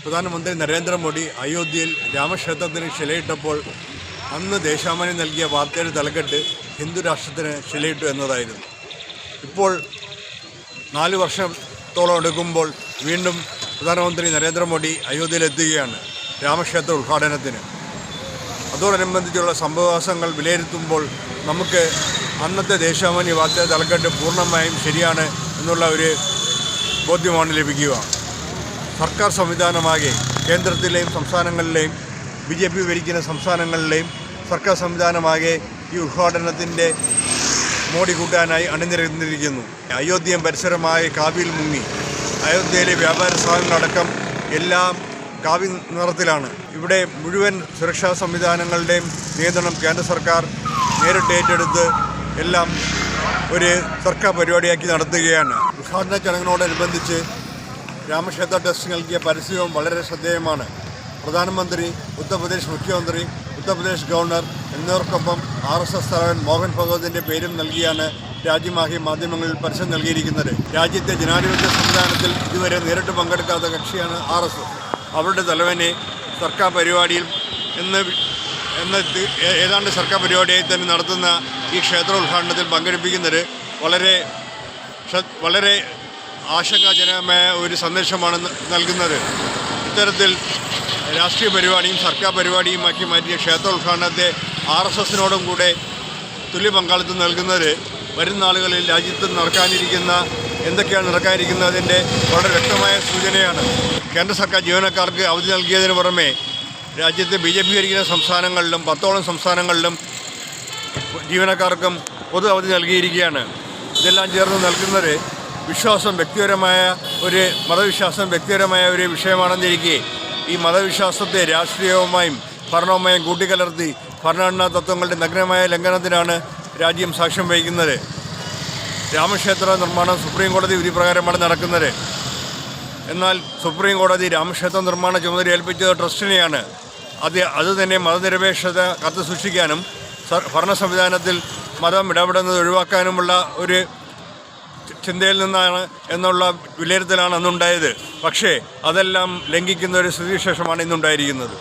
പ്രധാനമന്ത്രി നരേന്ദ്രമോദി അയോധ്യയിൽ രാമക്ഷേത്രത്തിന് ശിലയിട്ടപ്പോൾ അന്ന് ദേശാഭിമാനി നൽകിയ വാർത്തയുടെ തലക്കെട്ട് ഹിന്ദു രാഷ്ട്രത്തിന് ശിലയിട്ടു എന്നതായിരുന്നു. ഇപ്പോൾ 4 വർഷത്തോളം എടുക്കുമ്പോൾ വീണ്ടും പ്രധാനമന്ത്രി നരേന്ദ്രമോദി അയോധ്യയിലെത്തുകയാണ് രാമക്ഷേത്ര ഉദ്ഘാടനത്തിന്. അതോടനുബന്ധിച്ചുള്ള സംഭവവികാസങ്ങൾ വിലയിരുത്തുമ്പോൾ നമുക്ക് അന്നത്തെ ദേശാഭിമാനി വാർത്തയുടെ തലക്കെട്ട് പൂർണ്ണമായും ശരിയാണ് എന്നുള്ള ഒരു ബോധ്യമാണ് ലഭിക്കുക. സർക്കാർ സംവിധാനമാകെ കേന്ദ്രത്തിലെയും സംസ്ഥാനങ്ങളിലെയും BJP ഭരിക്കുന്ന സംസ്ഥാനങ്ങളിലെയും സർക്കാർ സംവിധാനമാകെ ഈ ഉദ്ഘാടനത്തിൻ്റെ മോടി കൂട്ടാനായി അണിനിരന്നിരിക്കുന്നു. അയോധ്യയും പരിസരമായ കാവിയിൽ മുങ്ങി. അയോധ്യയിലെ വ്യാപാര സ്ഥാപനങ്ങളടക്കം എല്ലാം കാവി നിറത്തിലാണ്. ഇവിടെ മുഴുവൻ സുരക്ഷാ സംവിധാനങ്ങളുടെയും നിയന്ത്രണം കേന്ദ്ര സർക്കാർ നേരിട്ട് ഏറ്റെടുത്ത് എല്ലാം ഒരു സർക്കാർ പരിപാടിയാക്കി നടത്തുകയാണ്. ഉദ്ഘാടന ചടങ്ങിനോടനുബന്ധിച്ച് രാമക്ഷേത്ര ട്രസ്റ്റ് നൽകിയ പരസ്യവും വളരെ ശ്രദ്ധേയമാണ്. പ്രധാനമന്ത്രി, ഉത്തർപ്രദേശ് മുഖ്യമന്ത്രി, ഉത്തർപ്രദേശ് ഗവർണർ എന്നിവർക്കൊപ്പം RSS തലവൻ മോഹൻ ഭഗവതിൻ്റെ പേരും നൽകിയാണ് രാജ്യമാകെ മാധ്യമങ്ങളിൽ പരസ്യം നൽകിയിരിക്കുന്നത്. രാജ്യത്തെ ജനാധിപത്യ സംവിധാനത്തിൽ ഇതുവരെ നേരിട്ട് പങ്കെടുക്കാത്ത കക്ഷിയാണ് RSS. അവരുടെ തലവനെ സർക്കാർ പരിപാടിയിൽ ഏതാണ്ട് സർക്കാർ പരിപാടിയായി തന്നെ നടത്തുന്ന ഈ ക്ഷേത്രോദ്ഘാടനത്തിൽ പങ്കെടുപ്പിക്കുന്നത് വളരെ ആശങ്കാജനകമായ ഒരു സന്ദേശമാണ് നൽകുന്നത്. ഇത്തരത്തിൽ രാഷ്ട്രീയ പരിപാടിയും സർക്കാർ പരിപാടിയുമാക്കി മാറ്റിയ ക്ഷേത്രോദ്ഘാടനത്തെ RSSനോടും കൂടെ തുല്യ പങ്കാളിത്തം നൽകുന്നത് വരും നാളുകളിൽ രാജ്യത്ത് എന്തൊക്കെയാണ് നടക്കാനിരിക്കുന്നതിൻ്റെ വളരെ വ്യക്തമായ സൂചനയാണ്. കേന്ദ്ര സർക്കാർ ജീവനക്കാർക്ക് അവധി നൽകിയതിന് പുറമെ രാജ്യത്തെ BJP ഭരിക്കുന്ന സംസ്ഥാനങ്ങളിലും 10ഓളം സംസ്ഥാനങ്ങളിലും ജീവനക്കാർക്കും പൊതു അവധി നൽകിയിരിക്കുകയാണ്. ഇതെല്ലാം ചേർന്ന് നൽകുന്നത് മതവിശ്വാസം വ്യക്തിപരമായ ഒരു വിഷയമാണെന്നിരിക്കെ ഈ മതവിശ്വാസത്തെ രാഷ്ട്രീയവുമായും ഭരണവുമായും കൂട്ടിക്കലർത്തി ഭരണഘടനാ തത്വങ്ങളുടെ നഗ്നമായ ലംഘനത്തിനാണ് രാജ്യം സാക്ഷ്യം വഹിക്കുന്നത്. രാമക്ഷേത്ര നിർമ്മാണം സുപ്രീം കോടതി വിധി പ്രകാരമാണ് നടക്കുന്നത്. എന്നാൽ സുപ്രീം കോടതി രാമക്ഷേത്ര നിർമ്മാണ ചുമതല ഏൽപ്പിച്ചത് ട്രസ്റ്റിനെയാണ്. അതുതന്നെ മതനിരപേക്ഷത കാത്തുസൂക്ഷിക്കാനും ഭരണ സംവിധാനത്തിൽ മതം ഇടപെടുന്നത് ഒഴിവാക്കാനുമുള്ള ഒരു ചിന്തയിൽ നിന്നാണ് എന്നുള്ള വിലയിരുത്തലാണ് അന്നുണ്ടായത്. പക്ഷേ അതെല്ലാം ലംഘിക്കുന്ന ഒരു സ്ഥിതിവിശേഷമാണ് ഇന്നുണ്ടായിരിക്കുന്നത്.